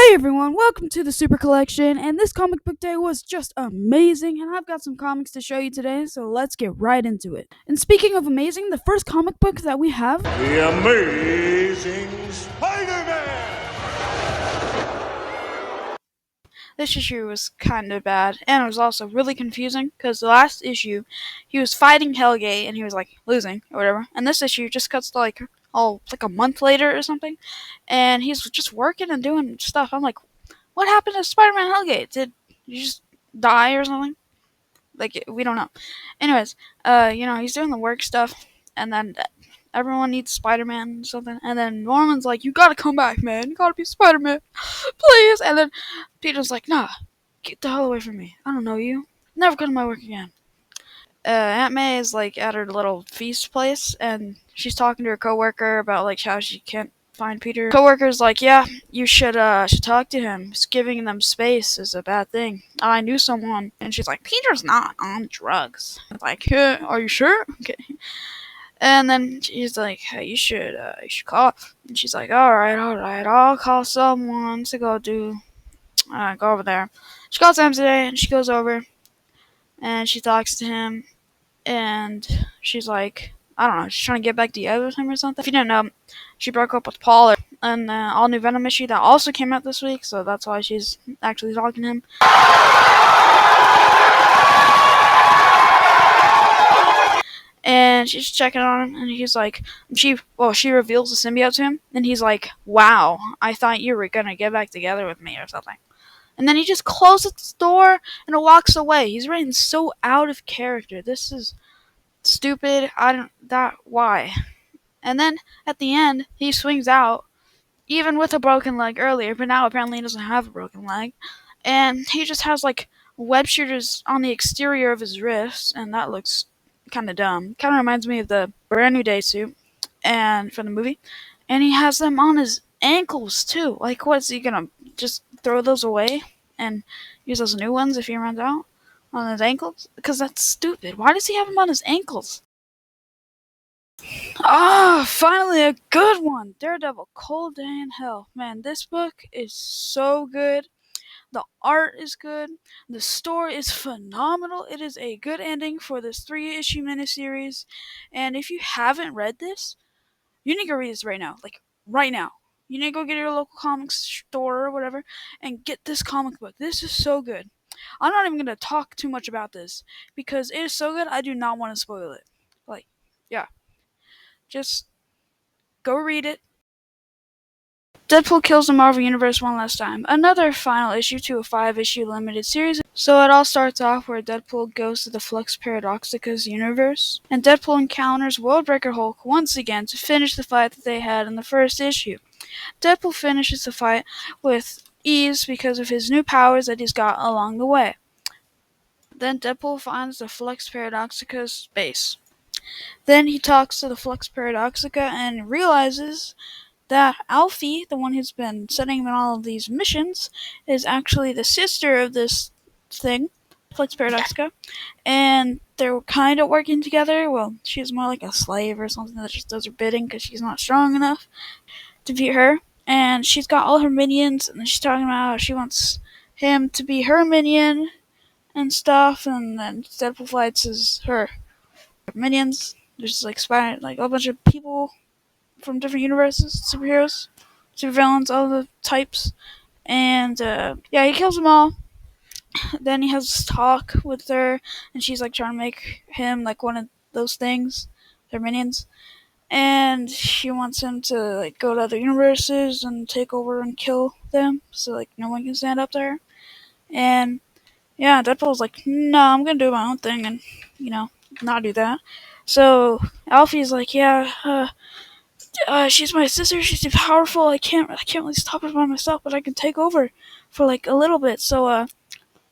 Hey everyone, welcome to the Super Collection, and this comic book day was just amazing, and I've got some comics to show you today, so let's get right into it. And speaking of amazing, the first comic book that we have, The Amazing Spider-Man! This issue was kind of bad, and it was also really confusing because the last issue he was fighting Hellgate and he was like losing or whatever, and this issue just cuts to like a month later or something, and he's just working and doing stuff. I'm like, what happened to Spider-Man Hellgate? Did you just die or something? Like we don't know. Anyways, he's doing the work stuff, and then everyone needs Spider-Man or something, and then Norman's like, "You gotta come back, man. You gotta be Spider-Man, please." And then Peter's like, "Nah, get the hell away from me. I don't know you. Never come to my work again." Aunt May is like at her little feast place, and she's talking to her coworker about like how she can't find Peter. Coworker's like, "Yeah, you should talk to him. Just giving them space is a bad thing. I knew someone," and she's like, "Peter's not on drugs." Like, are you sure? Okay. And then she's like, "Hey, you should call." And she's like, all right, I'll call someone to go over there." She calls him today, and she goes over, and she talks to him, and she's like, I don't know, she's trying to get back together with him or something. If you didn't know, she broke up with Paul in the all new Venom issue that also came out this week, so that's why she's actually talking to him. And she's checking on him, and he's like, she reveals the symbiote to him, and he's like, "Wow, I thought you were gonna get back together with me or something." And then he just closes the door and walks away. He's written so out of character. This is stupid. Why? And then at the end, he swings out, even with a broken leg earlier, but now apparently he doesn't have a broken leg. And he just has like web shooters on the exterior of his wrists, and that looks kind of dumb. Kind of reminds me of the Brand New Day suit and from the movie. And he has them on his ankles too. Like, what is he gonna just throw those away and use those new ones if he runs out on his ankles? Because that's stupid. Why does he have them on his ankles? Ah, finally a good one! Daredevil, Cold Day in Hell. Man, this book is so good. The art is good. The story is phenomenal. It is a good ending for this 3-issue miniseries. And if you haven't read this, you need to go read this right now. Like, right now. You need to go get your local comics store or whatever and get this comic book. This is so good. I'm not even going to talk too much about this because it is so good, I do not want to spoil it. Like, yeah. Just go read it. Deadpool kills the Marvel Universe one last time. Another final issue to a 5-issue limited series. So it all starts off where Deadpool goes to the Flux Paradoxica's universe, and Deadpool encounters Worldbreaker Hulk once again to finish the fight that they had in the first issue. Deadpool finishes the fight with ease because of his new powers that he's got along the way. Then Deadpool finds the Flux Paradoxica's base. Then he talks to the Flux Paradoxica and realizes that Alfie, the one who's been sending him on all of these missions, is actually the sister of this thing, Flux Paradoxica, and they're kind of working together. Well, she's more like a slave or something that just does her bidding because she's not strong enough to beat her. And she's got all her minions, and she's talking about how she wants him to be her minion and stuff, and then Deadpool fights as her minions. There's like a bunch of people from different universes, superheroes, supervillains, all the types, and yeah, he kills them all. Then he has this talk with her, and she's like trying to make him like one of those things, their minions, and she wants him to like go to other universes and take over and kill them, so like no one can stand up to her. And yeah, Deadpool's like, no, I'm gonna do my own thing, and you know, not do that. So Alfie's like, yeah, she's my sister. She's too powerful. I can't really stop her by myself, but I can take over for like a little bit. So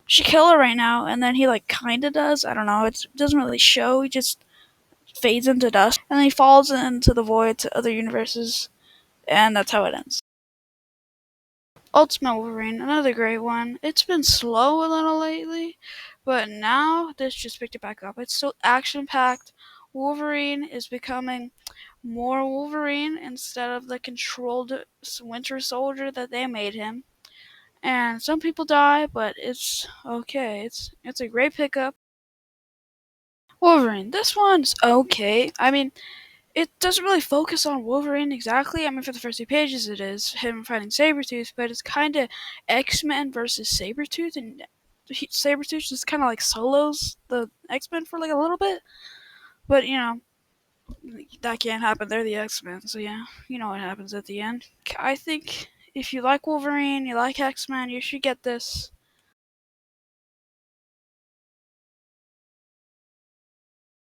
she kill her right now, and then he like kind of does. I don't know. It doesn't really show. He just fades into dust, and then he falls into the void to other universes, and that's how it ends. Ultimate Wolverine, another great one. It's been slow a little lately, but now this just picked it back up. It's so action packed. Wolverine is becoming more Wolverine instead of the controlled Winter Soldier that they made him. and some people die, but it's okay. It's a great pickup. Wolverine. This one's okay. I mean, it doesn't really focus on Wolverine exactly. I mean, for the first 2 pages, it is him fighting Sabretooth, but it's kind of X-Men versus Sabretooth, and Sabretooth just kind of like solos the X-Men for like a little bit. But, that can't happen. They're the X-Men, so yeah, you know what happens at the end. I think if you like Wolverine, you like X-Men, you should get this.